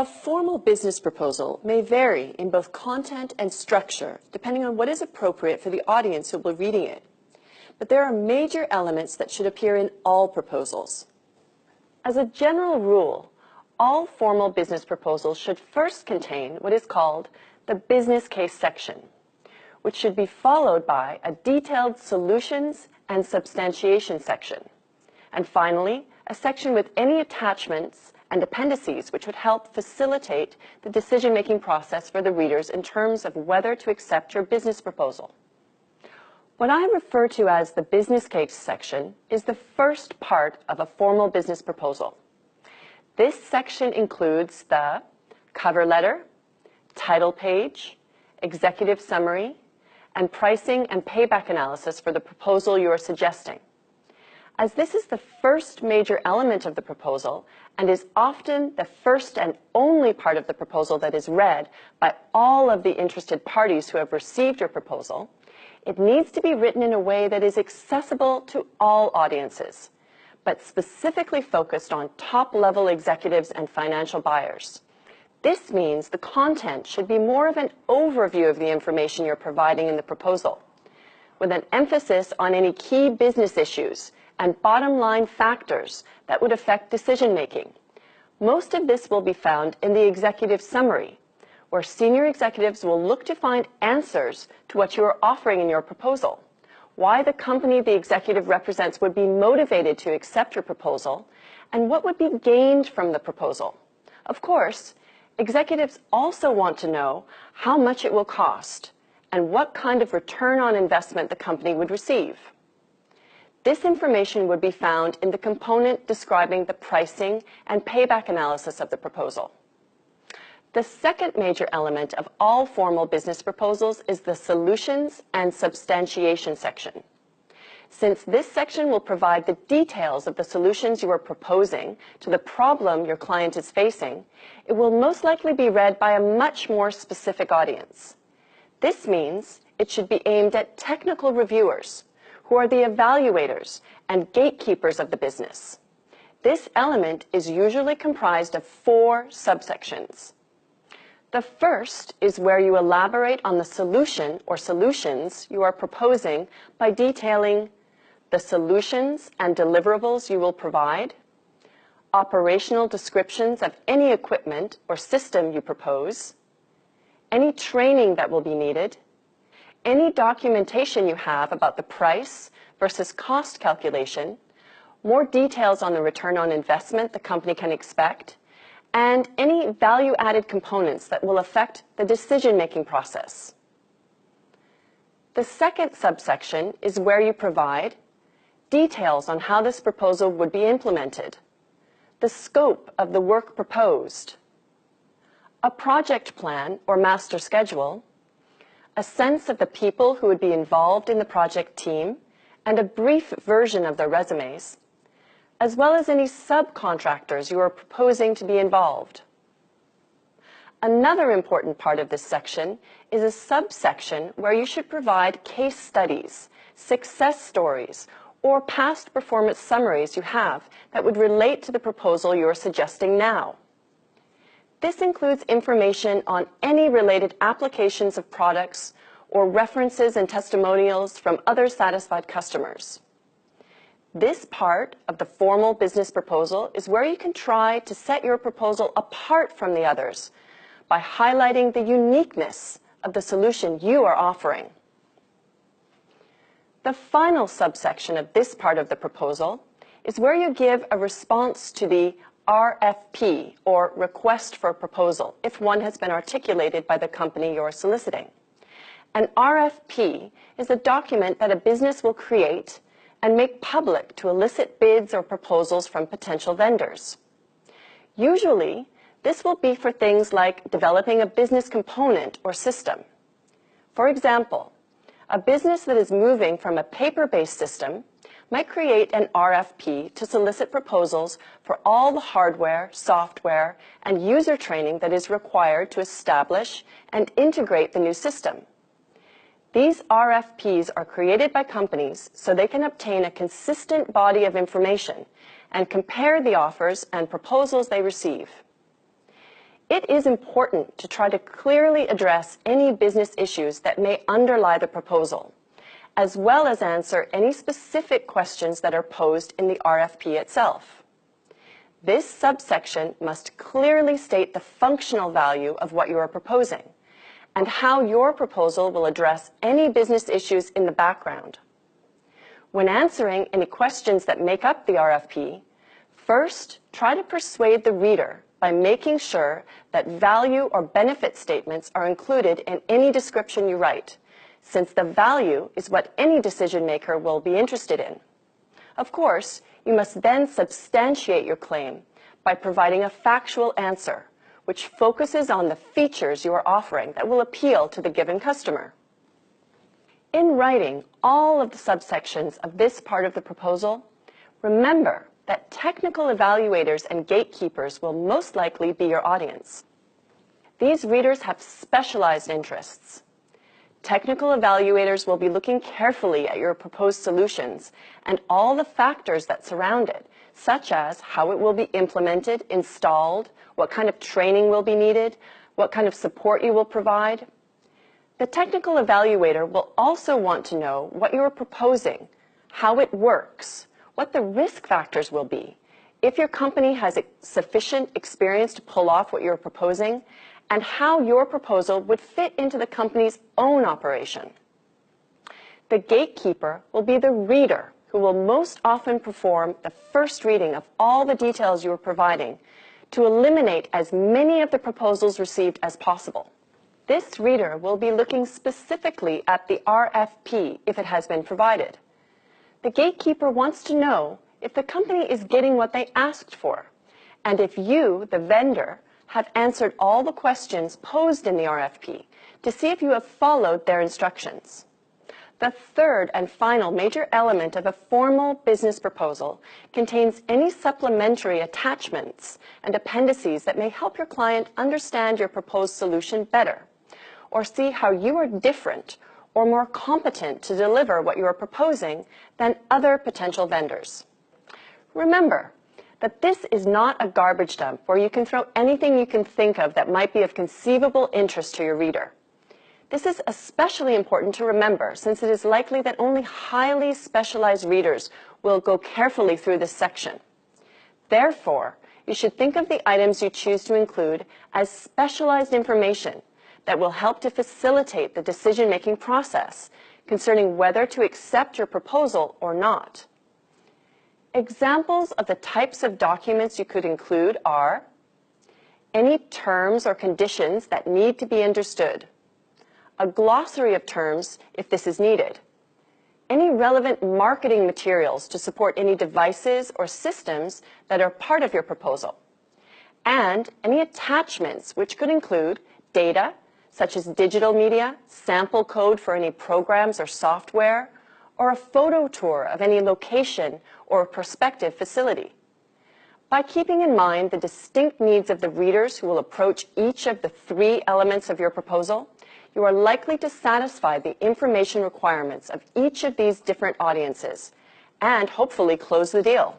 A formal business proposal may vary in both content and structure, depending on what is appropriate for the audience who will be reading it. But there are major elements that should appear in all proposals. As a general rule, all formal business proposals should first contain what is called the business case section, which should be followed by a detailed solutions and substantiation section, and finally, a section with any attachments and appendices which would help facilitate the decision-making process for the readers in terms of whether to accept your business proposal. What I refer to as the business case section is the first part of a formal business proposal. This section includes the cover letter, title page, executive summary, and pricing and payback analysis for the proposal you are suggesting. As this is the first major element of the proposal and is often the first and only part of the proposal that is read by all of the interested parties who have received your proposal, it needs to be written in a way that is accessible to all audiences, but specifically focused on top-level executives and financial buyers. This means the content should be more of an overview of the information you're providing in the proposal, with an emphasis on any key business issues and bottom-line factors that would affect decision-making. Most of this will be found in the executive summary, where senior executives will look to find answers to what you are offering in your proposal, why the company the executive represents would be motivated to accept your proposal, and what would be gained from the proposal. Of course, executives also want to know how much it will cost and what kind of return on investment the company would receive. This information would be found in the component describing the pricing and payback analysis of the proposal. The second major element of all formal business proposals is the solutions and substantiation section. Since this section will provide the details of the solutions you are proposing to the problem your client is facing, it will most likely be read by a much more specific audience. This means it should be aimed at technical reviewers, who are the evaluators and gatekeepers of the business. This element is usually comprised of 4 subsections. The first is where you elaborate on the solution or solutions you are proposing by detailing the solutions and deliverables you will provide, operational descriptions of any equipment or system you propose, any training that will be needed, any documentation you have about the price versus cost calculation, more details on the return on investment the company can expect, and any value-added components that will affect the decision-making process. The second subsection is where you provide details on how this proposal would be implemented, the scope of the work proposed, a project plan or master schedule, a sense of the people who would be involved in the project team, and a brief version of their resumes, as well as any subcontractors you are proposing to be involved. Another important part of this section is a subsection where you should provide case studies, success stories, or past performance summaries you have that would relate to the proposal you are suggesting now. This includes information on any related applications of products or references and testimonials from other satisfied customers. This part of the formal business proposal is where you can try to set your proposal apart from the others by highlighting the uniqueness of the solution you are offering. The final subsection of this part of the proposal is where you give a response to the RFP, or request for a proposal, if one has been articulated by the company you're soliciting. An RFP is a document that a business will create and make public to elicit bids or proposals from potential vendors. Usually, this will be for things like developing a business component or system. For example, a business that is moving from a paper-based system might create an RFP to solicit proposals for all the hardware, software, and user training that is required to establish and integrate the new system. These RFPs are created by companies so they can obtain a consistent body of information and compare the offers and proposals they receive. It is important to try to clearly address any business issues that may underlie the proposal, as well as answer any specific questions that are posed in the RFP itself. This subsection must clearly state the functional value of what you are proposing and how your proposal will address any business issues in the background. When answering any questions that make up the RFP, first, try to persuade the reader by making sure that value or benefit statements are included in any description you write, since the value is what any decision maker will be interested in. Of course, you must then substantiate your claim by providing a factual answer, which focuses on the features you are offering that will appeal to the given customer. In writing all of the subsections of this part of the proposal, remember that technical evaluators and gatekeepers will most likely be your audience. These readers have specialized interests. Technical evaluators will be looking carefully at your proposed solutions and all the factors that surround it, such as how it will be implemented, installed, what kind of training will be needed, what kind of support you will provide. The technical evaluator will also want to know what you are proposing, how it works, what the risk factors will be, if your company has sufficient experience to pull off what you're proposing, and how your proposal would fit into the company's own operation. The gatekeeper will be the reader who will most often perform the first reading of all the details you are providing to eliminate as many of the proposals received as possible. This reader will be looking specifically at the RFP if it has been provided. The gatekeeper wants to know if the company is getting what they asked for, and if you, the vendor, have answered all the questions posed in the RFP to see if you have followed their instructions. The third and final major element of a formal business proposal contains any supplementary attachments and appendices that may help your client understand your proposed solution better, or see how you are different or more competent to deliver what you are proposing than other potential vendors. Remember that this is not a garbage dump where you can throw anything you can think of that might be of conceivable interest to your reader. This is especially important to remember since it is likely that only highly specialized readers will go carefully through this section. Therefore, you should think of the items you choose to include as specialized information that will help to facilitate the decision-making process concerning whether to accept your proposal or not. Examples of the types of documents you could include are any terms or conditions that need to be understood, a glossary of terms if this is needed, any relevant marketing materials to support any devices or systems that are part of your proposal, and any attachments which could include data, such as digital media, sample code for any programs or software, or a photo tour of any location or prospective facility. By keeping in mind the distinct needs of the readers who will approach each of the three elements of your proposal, you are likely to satisfy the information requirements of each of these different audiences and hopefully close the deal.